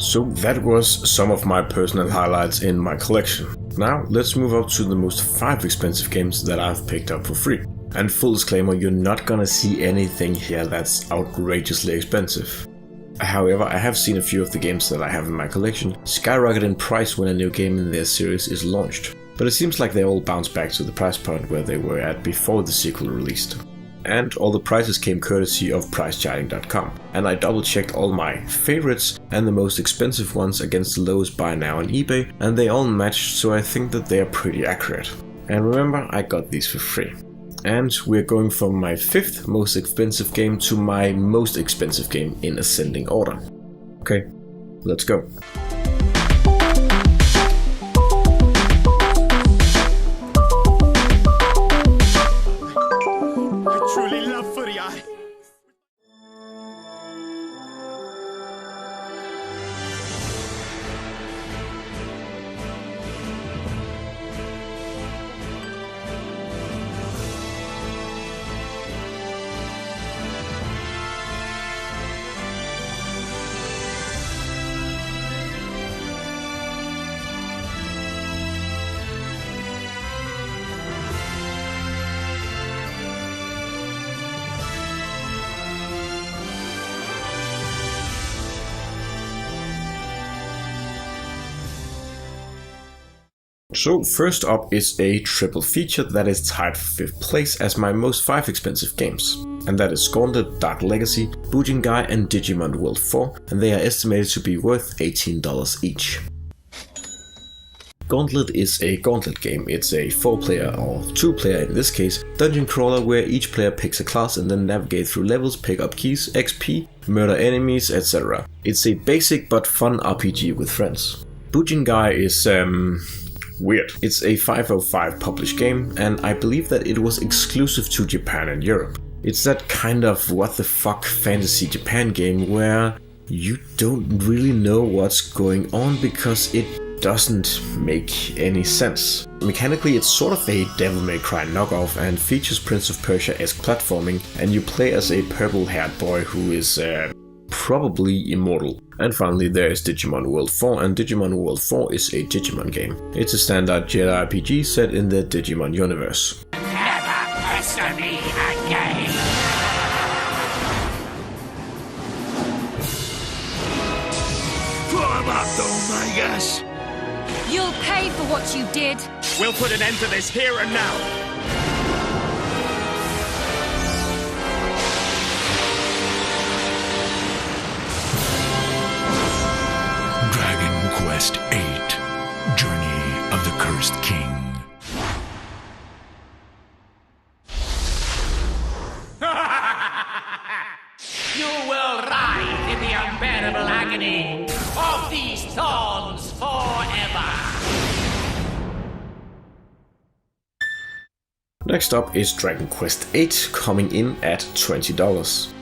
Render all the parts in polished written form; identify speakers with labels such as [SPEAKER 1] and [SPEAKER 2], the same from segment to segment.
[SPEAKER 1] So that was some of my personal highlights in my collection. Now let's move up to the most 5 expensive games that I've picked up for free. And full disclaimer, you're not gonna see anything here that's outrageously expensive. However, I have seen a few of the games that I have in my collection skyrocket in price when a new game in their series is launched. But it seems like they all bounce back to the price point where they were at before the sequel released. And all the prices came courtesy of pricecharting.com, and I double checked all my favorites and the most expensive ones against the lowest buy now on eBay, and they all matched, so I think that they are pretty accurate. And remember, I got these for free. And we're going from my 5th most expensive game to my most expensive game in ascending order. Okay, let's go. So first up is a triple feature that is tied for 5th place as my most 5 expensive games. And that is Gauntlet, Dark Legacy, Bujingai and Digimon World 4, and they are estimated to be worth $18 each. Gauntlet is a gauntlet game. It's a 4-player, or 2-player in this case, dungeon crawler where each player picks a class and then navigate through levels, pick up keys, XP, murder enemies, etc. It's a basic but fun RPG with friends. Bujingai is weird. It's a 505 published game, and I believe that it was exclusive to Japan and Europe. It's that kind of what the fuck fantasy Japan game where you don't really know what's going on because it doesn't make any sense. Mechanically, it's sort of a Devil May Cry knockoff and features Prince of Persia-esque platforming, and you play as a purple-haired boy who is probably immortal. And finally there is Digimon World 4, and Digimon World 4 is a Digimon game. It's a standard JRPG set in the Digimon universe.
[SPEAKER 2] Never pester me again!
[SPEAKER 3] Form up, Omegas!
[SPEAKER 4] You'll pay for what you did.
[SPEAKER 3] We'll put an end to this here and now!
[SPEAKER 5] Quest 8, Journey of the Cursed King.
[SPEAKER 2] You will ride in the unbearable agony of these thorns forever!
[SPEAKER 1] Next up is Dragon Quest 8, coming in at $20.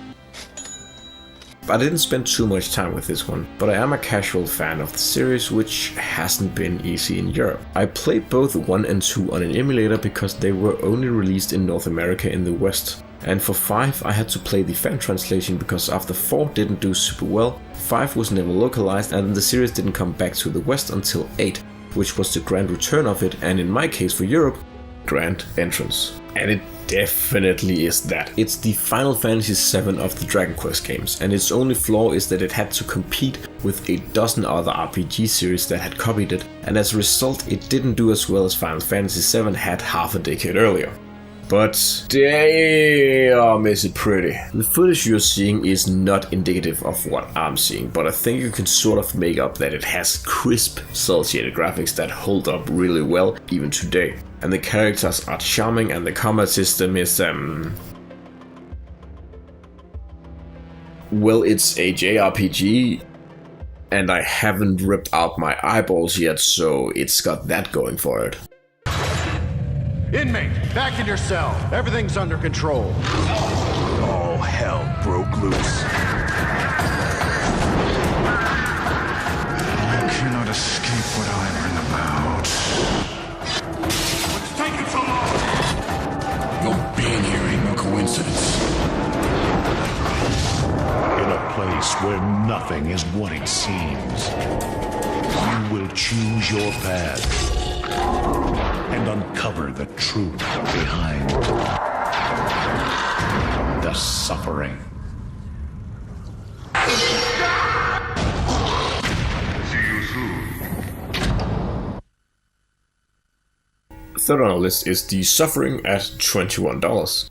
[SPEAKER 1] I didn't spend too much time with this one, but I am a casual fan of the series, which hasn't been easy in Europe. I played both 1 and 2 on an emulator because they were only released in North America in the West. And for 5 I had to play the fan translation because after 4 didn't do super well, 5 was never localized and the series didn't come back to the West until 8, which was the grand return of it, and in my case for Europe, grand entrance. And it definitely is that. It's the Final Fantasy VII of the Dragon Quest games, and its only flaw is that it had to compete with a dozen other RPG series that had copied it, and as a result it didn't do as well as Final Fantasy VII had half a decade earlier. But damn, is it pretty. The footage you're seeing is not indicative of what I'm seeing, but I think you can sort of make up that it has crisp, cel-shaded graphics that hold up really well even today. And the characters are charming and the combat system is well, it's a JRPG and I haven't ripped out my eyeballs yet, so it's got that going for it.
[SPEAKER 6] Inmate, back in your cell. Everything's under control.
[SPEAKER 5] All hell broke loose.
[SPEAKER 7] I cannot escape what I bring about.
[SPEAKER 3] What's taking so long?
[SPEAKER 5] Your being here ain't no coincidence.
[SPEAKER 7] In a place
[SPEAKER 5] where nothing is what it seems. You will choose your path and uncover the truth behind the suffering.
[SPEAKER 1] Third on our list is The Suffering at $21.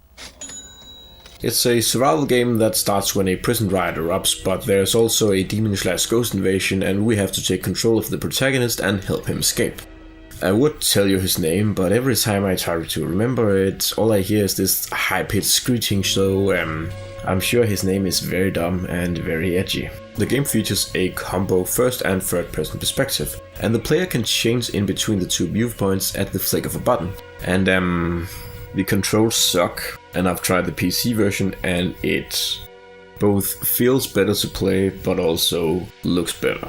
[SPEAKER 1] It's a survival game that starts when a prison riot erupts, but there's also a demon/ghost invasion and we have to take control of the protagonist and help him escape. I would tell you his name, but every time I try to remember it, all I hear is this high-pitched screeching, so I'm sure his name is very dumb and very edgy. The game features a combo first and third person perspective, and the player can change in between the two viewpoints at the flick of a button. And the controls suck, and I've tried the PC version and it both feels better to play but also looks better.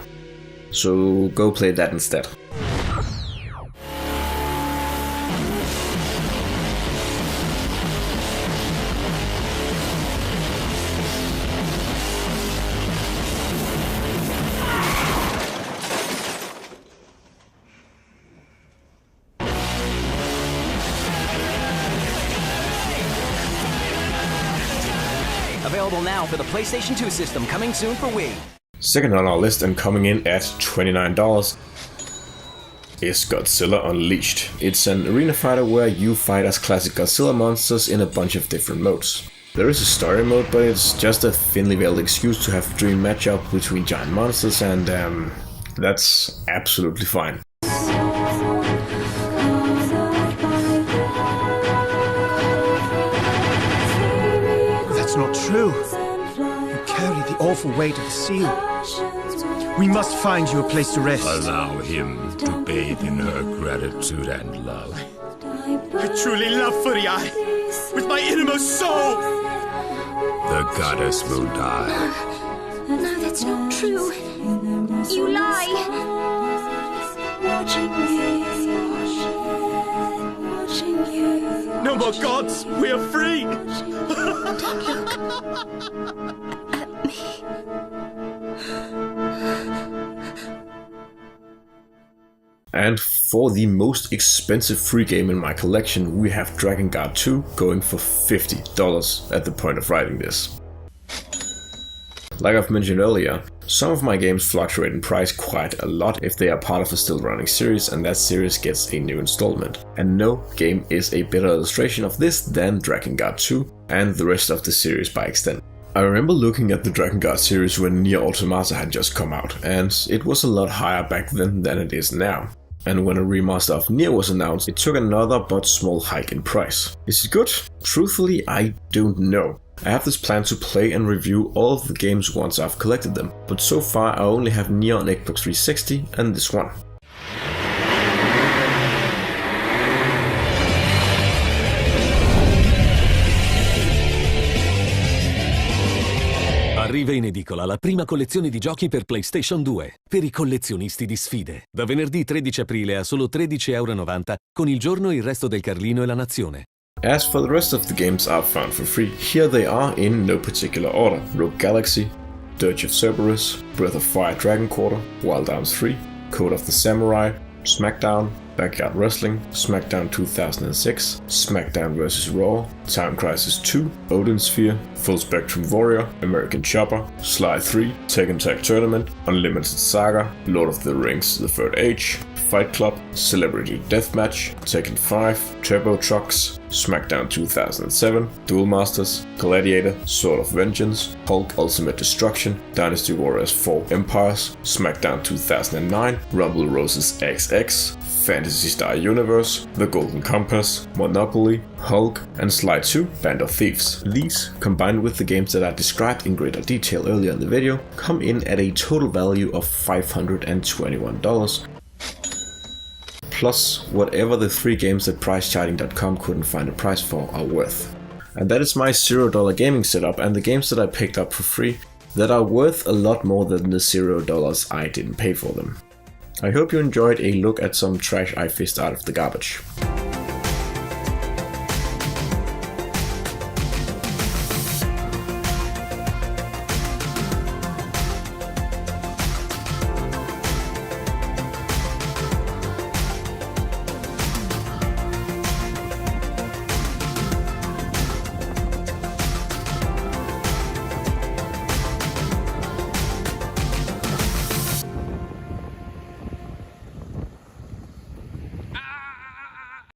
[SPEAKER 1] So go play that instead.
[SPEAKER 8] Available now for the PlayStation 2 system, coming soon for Wii.
[SPEAKER 1] Second on our list and coming in at $29 is Godzilla Unleashed. It's an arena fighter where you fight as classic Godzilla monsters in a bunch of different modes. There is a story mode, but it's just a thinly veiled excuse to have a dream matchup between giant monsters, and that's absolutely fine.
[SPEAKER 9] That's not true. You carry the awful weight of the seal. We must find you a place to rest.
[SPEAKER 3] Allow him to bathe in her gratitude and love.
[SPEAKER 9] I truly love Footy Eye with my innermost soul.
[SPEAKER 3] The goddess will die.
[SPEAKER 4] No, that's not true. You lie.
[SPEAKER 9] No more gods. We are free.
[SPEAKER 4] Don't look at me.
[SPEAKER 1] And for the most expensive free game in my collection, we have Dragon Guard 2 going for $50 at the point of writing this. Like I've mentioned earlier, some of my games fluctuate in price quite a lot if they are part of a still running series and that series gets a new installment. And no game is a better illustration of this than Dragon Guard 2 and the rest of the series by extent. I remember looking at the Dragon Guard series when Nier Automata had just come out, and it was a lot higher back then than it is now. And when a remaster of Nier was announced, it took another but small hike in price. Is it good? Truthfully, I don't know. I have this plan to play and review all of the games once I've collected them, but so far I only have Nier on Xbox 360 and this one.
[SPEAKER 10] Arriva in edicola la prima collezione di giochi per PlayStation 2, per i collezionisti di sfide. Da venerdì 13 aprile a solo €13,90 con il giorno, il resto del Carlino e la Nazione.
[SPEAKER 1] As for the rest of the games I've found for free, here they are in no particular order: Rogue Galaxy, Dirge of Cerberus, Breath of Fire Dragon Quarter, Wild Arms 3, Code of the Samurai, SmackDown, Backyard Wrestling, SmackDown 2006, SmackDown vs. Raw, Time Crisis 2, Odin Sphere, Full Spectrum Warrior, American Chopper, Sly 3, Tekken Tag Tournament, Unlimited Saga, Lord of the Rings The Third Age, Fight Club, Celebrity Deathmatch, Tekken 5, Turbo Trucks, SmackDown 2007, Duel Masters, Gladiator, Sword of Vengeance, Hulk Ultimate Destruction, Dynasty Warriors 4 Empires, SmackDown 2009, Rumble Roses XX, Phantasy Star Universe, The Golden Compass, Monopoly, Hulk, and Sly 2 Band of Thieves. These, combined with the games that I described in greater detail earlier in the video, come in at a total value of $521. Plus whatever the 3 games that PriceCharting.com couldn't find a price for are worth. And that is my $0 gaming setup and the games that I picked up for free that are worth a lot more than the $0 I didn't pay for them. I hope you enjoyed a look at some trash I fished out of the garbage.